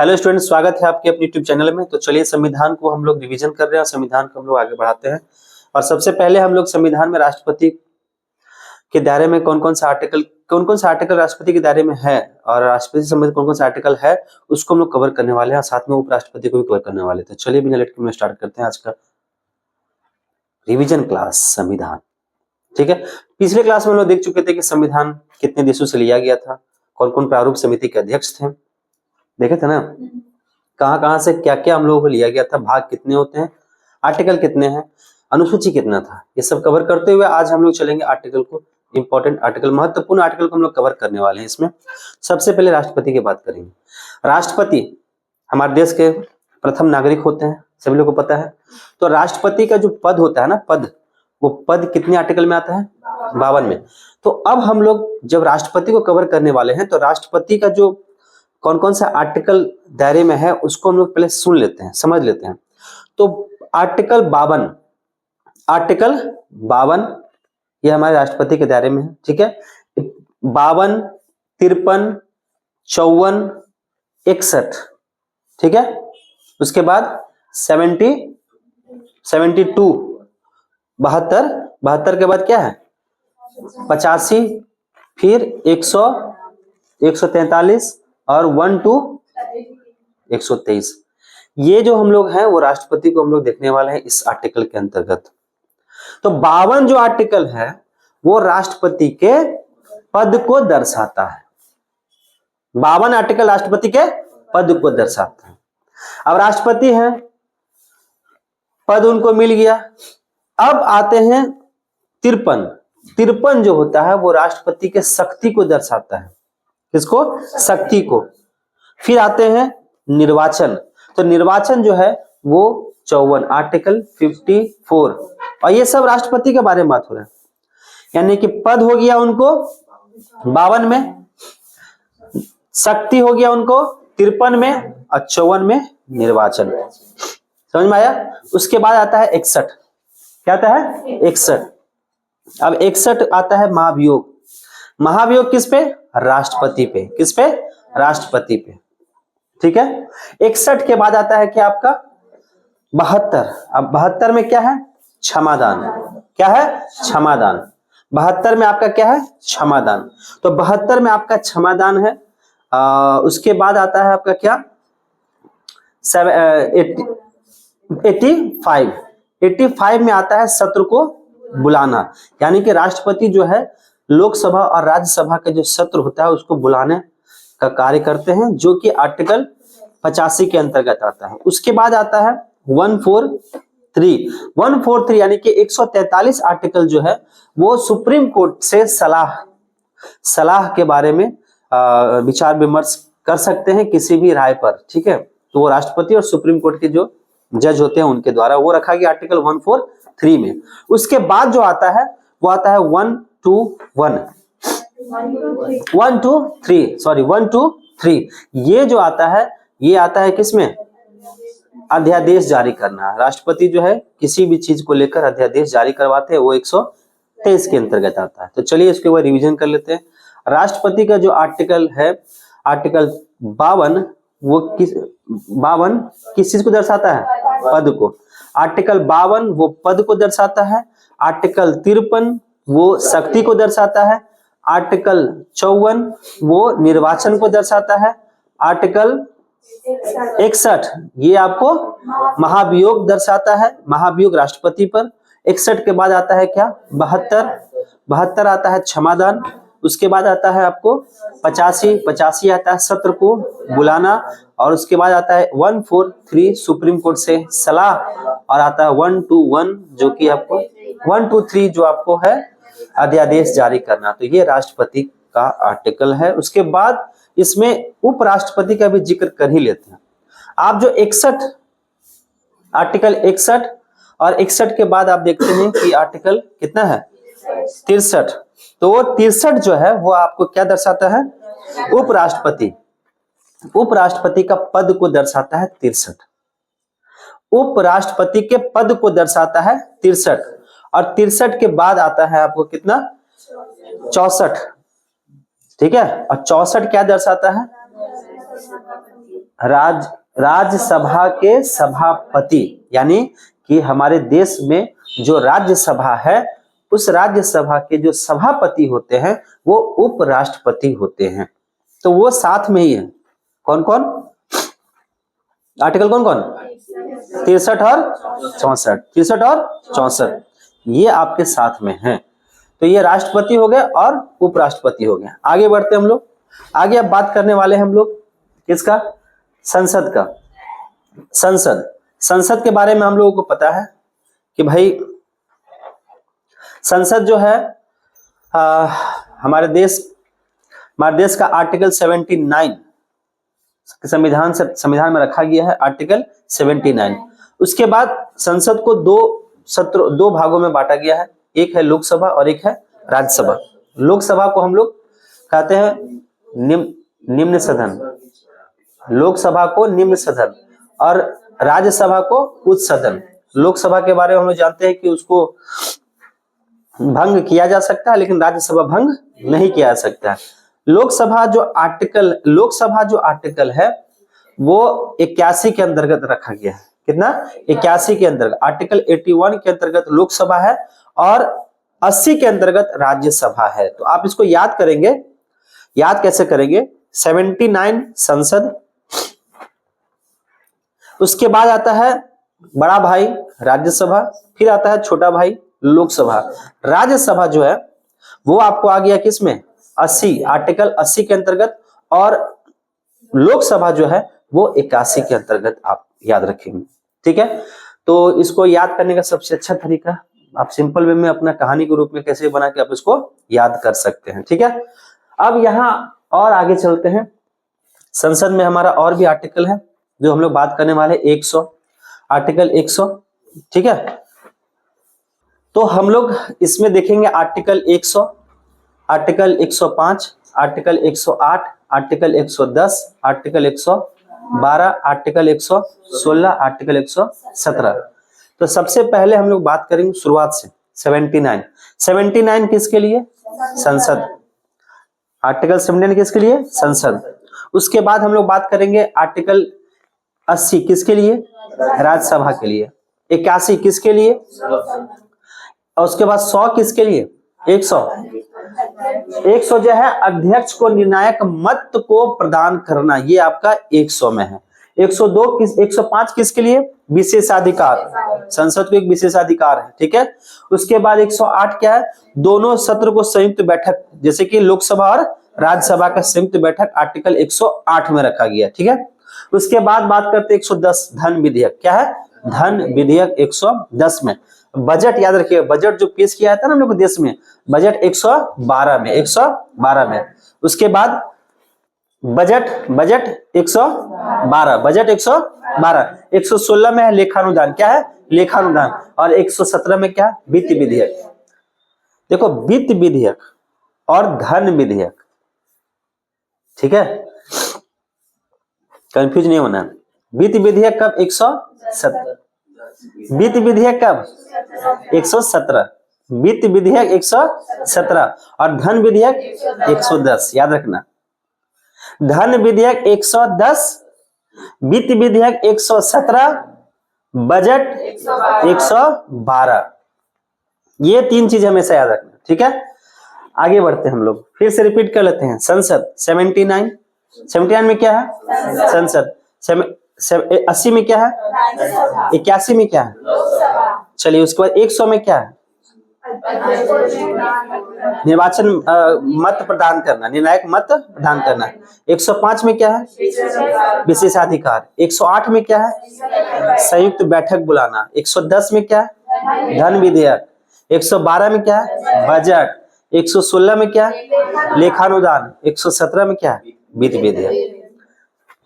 Hello student, स्वागत है आपके अपने यूट्यूब चैनल में। तो चलिए संविधान को हम लोग रिवीजन कर रहे हैं और संविधान को हम लोग आगे बढ़ाते हैं। और सबसे पहले हम लोग संविधान में राष्ट्रपति के दायरे में कौन कौन सा आर्टिकल राष्ट्रपति के दायरे में है और राष्ट्रपति से संबंधित कौन कौन सा आर्टिकल है उसको हम लोग कवर करने वाले हैं और साथ में उपराष्ट्रपति को भी कवर करने वाले थे। चलिए बिना लेट के स्टार्ट करते हैं आज का रिविजन क्लास संविधान। ठीक है, पिछले क्लास में हम लोग देख चुके थे कि संविधान कितने देशों से लिया गया था, कौन कौन प्रारूप समिति के अध्यक्ष थे, देखे थे ना, कहां से क्या क्या हम लोगों को लिया गया था, भाग कितने होते हैं, आर्टिकल कितने हैं, अनुसूची कितना था, ये सब कवर करते हुए आज हम लोग चलेंगे आर्टिकल को। इंपॉर्टेंट आर्टिकल, महत्वपूर्ण आर्टिकल को हम लोग कवर करने वाले हैं। इसमें सबसे पहले राष्ट्रपति की बात करेंगे। राष्ट्रपति हमारे देश के प्रथम नागरिक होते हैं, सभी लोगों को पता है। तो राष्ट्रपति का जो पद होता है ना, वो पद कितने आर्टिकल में आता है? 52 में। तो अब हम लोग जब राष्ट्रपति को कवर करने वाले हैं तो राष्ट्रपति का जो कौन कौन सा आर्टिकल दायरे में है उसको हम लोग पहले सुन लेते हैं, समझ लेते हैं। तो आर्टिकल 52 ये हमारे राष्ट्रपति के दायरे में है। ठीक है, 52, 53, 54, 61, ठीक है। उसके बाद 70, 72, 72 के बाद क्या है? 85, फिर 100, 143 और 1 to 123। ये जो हम लोग हैं वो राष्ट्रपति को हम लोग देखने वाले हैं इस आर्टिकल के अंतर्गत। तो 52 जो आर्टिकल है वो राष्ट्रपति के पद को दर्शाता है। 52 आर्टिकल राष्ट्रपति के पद को दर्शाता है। अब राष्ट्रपति हैं, पद उनको मिल गया। अब आते हैं 53 जो होता है वो राष्ट्रपति के शक्ति को दर्शाता है। किसको? शक्ति को। फिर आते हैं निर्वाचन। तो निर्वाचन जो है वो 54, आर्टिकल 54, और ये सब राष्ट्रपति के बारे में बात हो रहा है। यानी कि पद हो गया उनको 52 में, शक्ति हो गया उनको 53 में और 54 में निर्वाचन। समझ में आया? उसके बाद आता है 61। क्या आता है? 61। अब 61 आता है महाभियोग। महाभियोग किस पे? राष्ट्रपति पे। किस पे? राष्ट्रपति पे। ठीक है। 61 के बाद आता है क्या आपका? 72। अब 72 में क्या है? क्षमादान। क्या है? क्षमादान। 72 में आपका क्या है? क्षमादान। तो 72 में आपका क्षमादान है। उसके बाद आता है आपका क्या? 85 में आता है सत्र को बुलाना। यानी कि राष्ट्रपति जो है लोकसभा और राज्यसभा का जो सत्र होता है उसको बुलाने का कार्य करते हैं, जो कि आर्टिकल 85 के अंतर्गत आता है। उसके बाद आता है 143 यानी कि 143 आर्टिकल जो है वो सुप्रीम कोर्ट से सलाह के बारे में विचार विमर्श कर सकते हैं किसी भी राय पर। ठीक है, तो वो राष्ट्रपति और सुप्रीम कोर्ट के जो जज होते हैं उनके द्वारा वो रखा गया आर्टिकल 143 में। उसके बाद जो आता है वो आता है 123। ये जो आता है ये आता है किसमें? अध्यादेश जारी करना। राष्ट्रपति जो है किसी भी चीज को लेकर अध्यादेश जारी करवाते हैं, वो 123 के अंतर्गत आता है। तो चलिए इसके बाद रिवीजन कर लेते हैं। राष्ट्रपति का जो आर्टिकल है, आर्टिकल 52, वो किस चीज को दर्शाता है? पद को। आर्टिकल 52 वो पद को दर्शाता है। आर्टिकल 53 वो शक्ति को दर्शाता है। आर्टिकल 54 वो निर्वाचन को दर्शाता है। आर्टिकल 61 ये आपको महाभियोग दर्शाता है, महाभियोग राष्ट्रपति पर। 61 के बाद आता है क्या? 72 आता है क्षमादान। उसके बाद आता है आपको 85 आता है सत्र को बुलाना। और उसके बाद आता है 143 सुप्रीम कोर्ट से सलाह, और आता है 121 जो कि आपको 123 जो आपको है अध्यादेश जारी करना। तो ये राष्ट्रपति का आर्टिकल है। उसके बाद इसमें उपराष्ट्रपति का भी जिक्र कर ही लेते हैं। आप जो 61 आर्टिकल 61 और 61 के बाद आप देखते हैं कि आर्टिकल कितना है? 63। तो वो 63 जो है वो आपको क्या दर्शाता है? उपराष्ट्रपति का पद को दर्शाता है 63। उपराष्ट्रपति के पद को दर्शाता है 63। और 63 के बाद आता है आपको कितना? 64। ठीक है, और 64 क्या दर्शाता है? राज्यसभा के सभापति, यानी कि हमारे देश में जो राज्यसभा है उस राज्यसभा के जो सभापति होते हैं वो उपराष्ट्रपति होते हैं। तो वो साथ में ही है। कौन कौन? आर्टिकल कौन कौन? 63 और 64, 63 और 64 ये आपके साथ में हैं। तो ये राष्ट्रपति हो गए और उपराष्ट्रपति हो गए। आगे बढ़ते हम लोग। आगे अब बात करने वाले हम लोग किसका? संसद का। संसद के बारे में हम लोगों को पता है कि भाई संसद जो है हमारे देश का आर्टिकल 79 संविधान में रखा गया है, आर्टिकल 79। उसके बाद संसद को दो भागों में बांटा गया है, एक है लोकसभा और एक है राज्यसभा। लोकसभा को हम लोग कहते हैं निम्न सदन, लोकसभा को निम्न सदन और राज्यसभा को उच्च सदन। लोकसभा के बारे में हम लोग जानते हैं कि उसको भंग किया जा सकता है, लेकिन राज्यसभा भंग नहीं किया जा सकता है। लोकसभा जो आर्टिकल है वो 81 के अंतर्गत रखा गया है। कितना? 81 के अंतर्गत। आर्टिकल 81 के अंतर्गत लोकसभा है और 80 के अंतर्गत राज्यसभा है। तो आप इसको याद करेंगे। याद कैसे करेंगे? 79 संसद, उसके बाद आता है बड़ा भाई राज्यसभा, फिर आता है छोटा भाई लोकसभा। राज्यसभा जो है वो आपको आ गया किसमें? 80, आर्टिकल 80 के अंतर्गत, और लोकसभा जो है वो 81 के अंतर्गत आप याद रखेंगे। ठीक है, तो इसको याद करने का सबसे अच्छा तरीका आप सिंपल वे में अपना कहानी के रूप में कैसे बना के आप इसको याद कर सकते हैं। ठीक है, अब यहाँ और आगे चलते हैं। संसद में हमारा और भी आर्टिकल है जो हम लोग बात करने वाले 100, आर्टिकल 100। ठीक है, तो हम लोग इसमें देखेंगे article 100, article 105, article 108, article 110, article 112, article 116, article 117। तो सबसे पहले हम लोग बात करेंगे शुरुआत से 79 किसके लिए? संसद। आर्टिकल 79 किसके लिए? संसद। उसके बाद हम लोग बात करेंगे आर्टिकल 80 किसके लिए? राज्यसभा के लिए। 81 किसके लिए? और उसके बाद 100 किसके लिए? 100 जो है अध्यक्ष को निर्णायक मत को प्रदान करना, ये आपका 100 में है। 105 किसके लिए? विशेषाधिकार, संसद को एक विशेषाधिकार है। ठीक है, उसके बाद 108 क्या है? दोनों सत्र को संयुक्त बैठक, जैसे कि लोकसभा और राज्यसभा का संयुक्त बैठक आर्टिकल 108 में रखा गया। ठीक है, उसके बाद बात करते 110 धन विधेयक। क्या है? धन विधेयक 110 में। बजट याद रखिए, बजट जो पेश किया था ना हम लोग देश में, बजट 112 में। उसके बाद बजट 112, बजट 112। 116 में है लेखानुदान। क्या है? लेखानुदान। और 117 में क्या? वित्त विधेयक। देखो, वित्त विधेयक और धन विधेयक, ठीक है, कंफ्यूज नहीं होना। वित्त विधेयक कब? 117। वित्त विधेयक कब? 117। वित्त विधेयक 117 और धन विधेयक 110, याद रखना। धन विधेयक 110, वित्त विधेयक 117, बजट 112। ये तीन चीज हमेशा याद रखना। ठीक है, आगे बढ़ते हैं हम लोग, फिर से रिपीट कर लेते हैं। संसद 79 में क्या है? संसद। 80 में क्या है? 81 में क्या है? चलिए, उसके बाद 100 में क्या है? निर्वाचन मत प्रदान करना, निर्णायक मत प्रदान करना। 105 में क्या है? विशेषाधिकार। 108 में क्या है? संयुक्त बैठक बुलाना। 110 में क्या है? धन विधेयक। 112 में क्या है? बजट। 116 में क्या है? लेखानुदान। 117 में क्या है? वित्त विधेयक।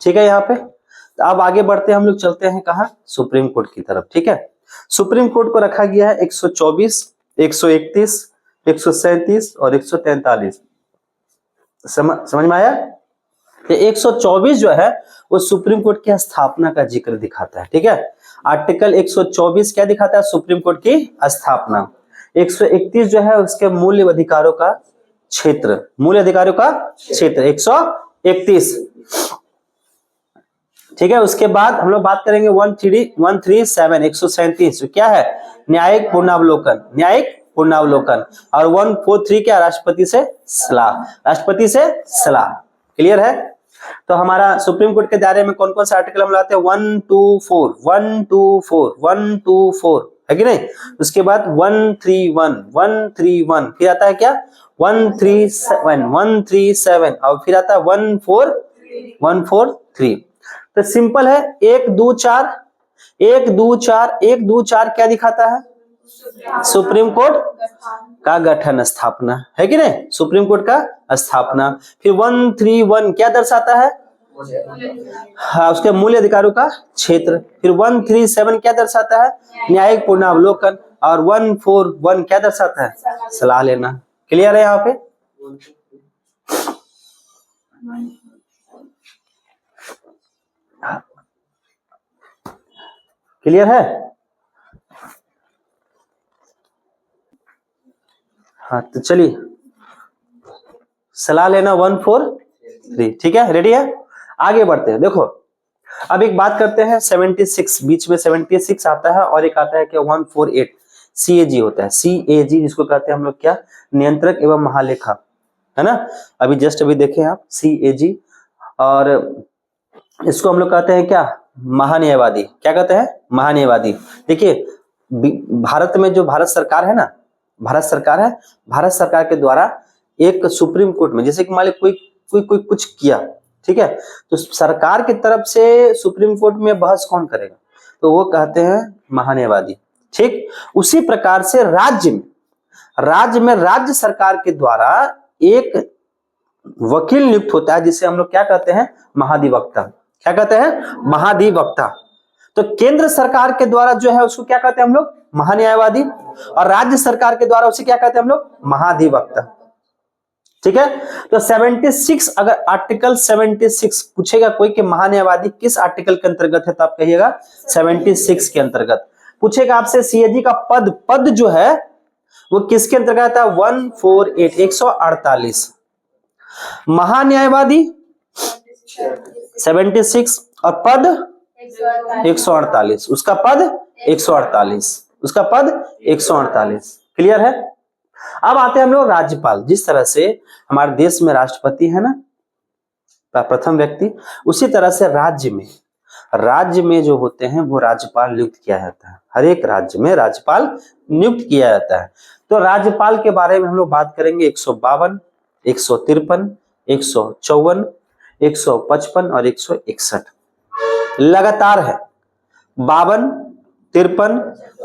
ठीक है, यहाँ पे तो अब आगे बढ़ते हैं हम लोग, चलते हैं कहाँ? सुप्रीम कोर्ट की तरफ। ठीक है, सुप्रीम कोर्ट को रखा गया है 124, 131, 137 और 143। समझ में आया? ये 124 जो है वो सुप्रीम कोर्ट की स्थापना का जिक्र दिखाता है। ठीक है, आर्टिकल 124 क्या दिखाता है? सुप्रीम कोर्ट की स्थापना। 131 जो है उसके मूल्य अधिकारों का क्षेत्र, 131। ठीक है, उसके बाद हम लोग बात करेंगे 137 137 क्या है, न्यायिक पूर्णावलोकन, न्यायिक पूर्णावलोकन। और 143 क्या, राष्ट्रपति से सलाह, राष्ट्रपति से सलाह। क्लियर है। तो हमारा सुप्रीम कोर्ट के दायरे में कौन कौन से आर्टिकल हम लाते हैं, 124 है कि नहीं। उसके बाद 131 फिर आता है क्या, 137 और फिर आता है 143। तो सिंपल है, 1 2 4 क्या दिखाता है, सुप्रीम कोर्ट का गठन स्थापना, है कि नहीं, सुप्रीम कोर्ट का स्थापना। फिर 131 क्या दर्शाता है, हाँ उसके मूल अधिकारों का क्षेत्र। फिर 137 क्या दर्शाता है, न्यायिक पूर्णावलोकन। और 141 क्या दर्शाता है, सलाह लेना। क्लियर है यहाँ पे। क्लियर है। हाँ तो चलिए, सलाह लेना 143, ठीक है, रेडी है। आगे बढ़ते हैं। देखो अब एक बात करते हैं 76, बीच में 76 आता है और एक आता है क्या 148 CAG होता है, CAG जिसको कहते हैं हम लोग क्या, नियंत्रक एवं महालेखा, है ना। अभी जस्ट अभी देखें आप CAG, और इसको हम लोग कहते हैं क्या, महान्यायवादी। क्या कहते हैं, महान्यायवादी। देखिए भारत में जो भारत सरकार है ना, भारत सरकार के द्वारा एक सुप्रीम कोर्ट में, जैसे कि मान ली कोई कुछ किया, ठीक है, तो सरकार की तरफ से सुप्रीम कोर्ट में बहस कौन करेगा, तो वो कहते हैं महान्यायवादी। ठीक उसी प्रकार से राज्य में राज्य सरकार के द्वारा एक वकील नियुक्त होता है, जिसे हम लोग क्या कहते हैं, महाधिवक्ता। क्या कहते हैं, महाधिवक्ता। तो केंद्र सरकार के द्वारा जो है उसको क्या कहते हैं हम लोग, महान्यायवादी, और राज्य सरकार के द्वारा उसे क्या कहते हैं हम लोग, महाधिवक्ता। ठीक है। तो 76, अगर आर्टिकल 76 पूछेगा कोई कि महान्यायवादी किस आर्टिकल के अंतर्गत है, तो आप कहिएगा 76 के अंतर्गत। पूछेगा आपसे CAG का पद जो है वो किसके अंतर्गत है, 148 148। महान्यायवादी 76 और पद 148, उसका पद 148। क्लियर है। अब आते हैं हम लोग राज्यपाल। जिस तरह से हमारे देश में राष्ट्रपति है ना, प्रथम व्यक्ति, उसी तरह से राज्य में जो होते हैं वो राज्यपाल नियुक्त किया जाता है। हर एक राज्य में राज्यपाल नियुक्त किया जाता है। तो राज्यपाल के बारे में हम लोग बात करेंगे 152, 153, 154, 155 और 161 लगातार है। 52, 53,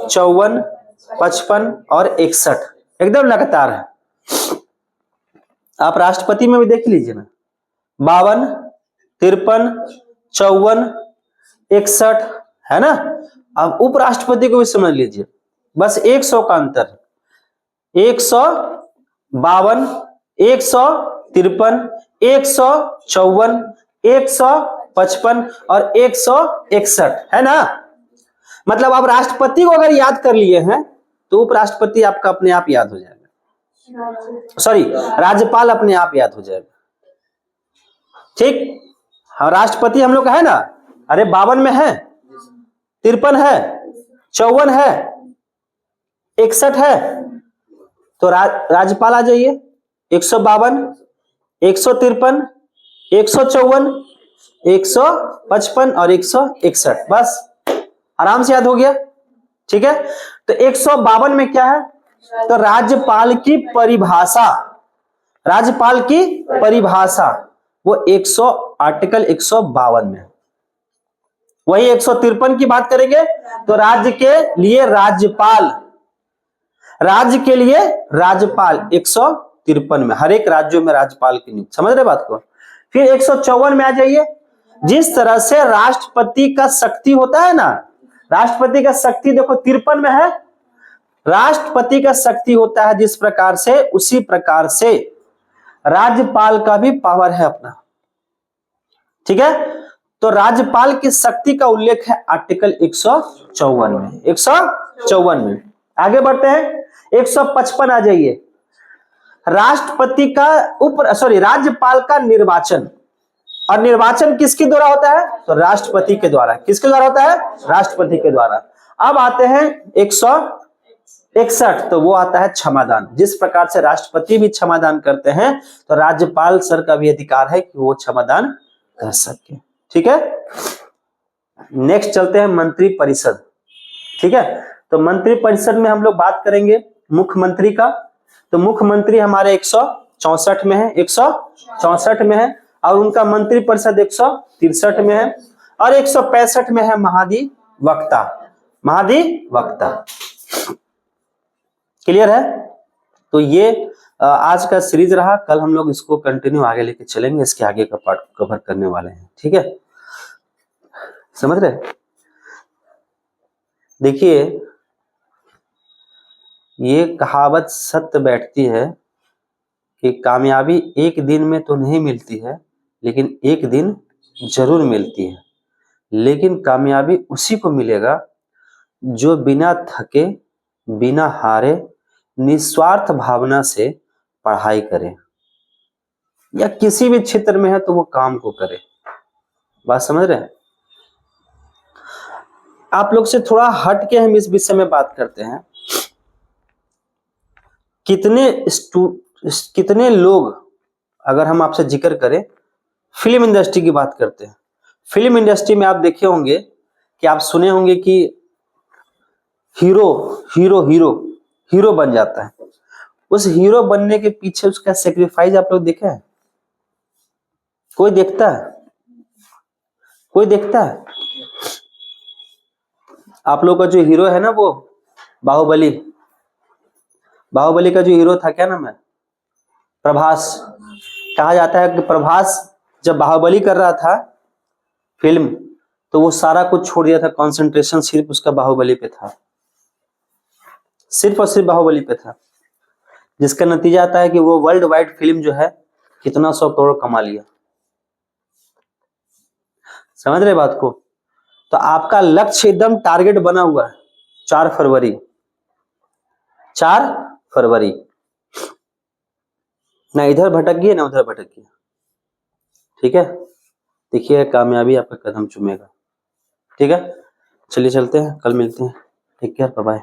54, 55 और 61 एकदम लगातार है। आप राष्ट्रपति में भी देख लीजिए ना, 52, 53, 54, 61 है ना। अब उपराष्ट्रपति को भी समझ लीजिए, बस 100 का अंतर, 152, 153, 154, 155 और 161 है ना। मतलब आप राष्ट्रपति को अगर याद कर लिए हैं तो उपराष्ट्रपति आपका अपने आप याद हो जाएगा, सॉरी राज्यपाल अपने आप याद हो जाएगा। ठीक, हाँ राष्ट्रपति हम लोग का है ना, अरे 52 में है, 53 है, 54 है, 61 है, तो राज्यपाल आ जाइए। 152, 153, 154, 155 और 161, बस आराम से याद हो गया। ठीक है। तो 152 में क्या है, तो राज्यपाल की परिभाषा वो आर्टिकल 152 में। वही 153 की बात करेंगे तो राज्य के लिए राज्यपाल 153 में, हर एक राज्यों में राज्यपाल की नियुक्ति। समझ रहे बात को। फिर 154 में आ जाइए। जिस तरह से राष्ट्रपति का शक्ति होता है ना, राष्ट्रपति का शक्ति देखो 53 में है, राष्ट्रपति का शक्ति होता है जिस प्रकार से, उसी प्रकार से राज्यपाल का भी पावर है अपना। ठीक है। तो राज्यपाल की शक्ति का उल्लेख है आर्टिकल 154 में, 154 में। आगे बढ़ते हैं, 155 आ जाइए। राज्यपाल का निर्वाचन और निर्वाचन किसके द्वारा होता है? तो राष्ट्रपति के द्वारा। किसके द्वारा होता है? राष्ट्रपति के द्वारा। अब आते हैं 161, तो वो आता है क्षमादान। जिस प्रकार से राष्ट्रपति भी क्षमादान करते हैं, तो राज्यपाल सर का भी अधिकार है कि वो क्षमादान कर सके। ठीक है, नेक्स्ट चलते हैं मंत्री परिषद। ठीक है, तो मंत्री परिषद में हम लोग बात करेंगे मुख्यमंत्री का। तो मुख्यमंत्री हमारे 164 में है, 164 में है, और उनका मंत्री परिषद 163 में है, और 165 में है महाधिवक्ता। महाधिवक्ता क्लियर है? तो ये आज का सीरीज रहा। कल हम लोग इसको कंटिन्यू आगे लेके चलेंगे, इसके आगे का पार्ट कवर करने वाले हैं। ठीक है, समझ रहे? देखिए, ये कहावत सत्य बैठती है कि कामयाबी एक दिन में तो नहीं मिलती है, लेकिन एक दिन जरूर मिलती है। लेकिन कामयाबी उसी को मिलेगा जो बिना थके, बिना हारे, निस्वार्थ भावना से पढ़ाई करे, या किसी भी क्षेत्र में है तो वो काम को करे। बात समझ रहे हैं? आप लोग से थोड़ा हट के हम इस विषय में बात करते हैं। कितने लोग, अगर हम आपसे जिक्र करें, फिल्म इंडस्ट्री की बात करते हैं। फिल्म इंडस्ट्री में आप देखे होंगे कि आप सुने होंगे कि हीरो बन जाता है। उस हीरो बनने के पीछे उसका सेक्रीफाइस आप लोग देखे हैं? कोई देखता है? कोई देखता है? आप लोग का जो हीरो है ना, वो बाहुबली का जो हीरो था, क्या नाम है? प्रभास। कहा जाता है कि प्रभास जब बाहुबली कर रहा था फिल्म, तो वो सारा कुछ छोड़ दिया था, कंसंट्रेशन सिर्फ उसका बाहुबली पे था, सिर्फ और सिर्फ बाहुबली पे था। जिसका नतीजा आता है कि वो वर्ल्ड वाइड फिल्म जो है कितना 100 करोड़ कमा लिया। समझ रहे बात को? तो आपका लक्ष्य एकदम टारगेट बना हुआ है, 4 फरवरी, 4 फरवरी। ना इधर भटकिए ना उधर भटकिए। ठीक है, देखिए कामयाबी आपका कदम चूमेगा। ठीक है, चलिए चलते हैं, कल मिलते हैं। Take care, bye bye.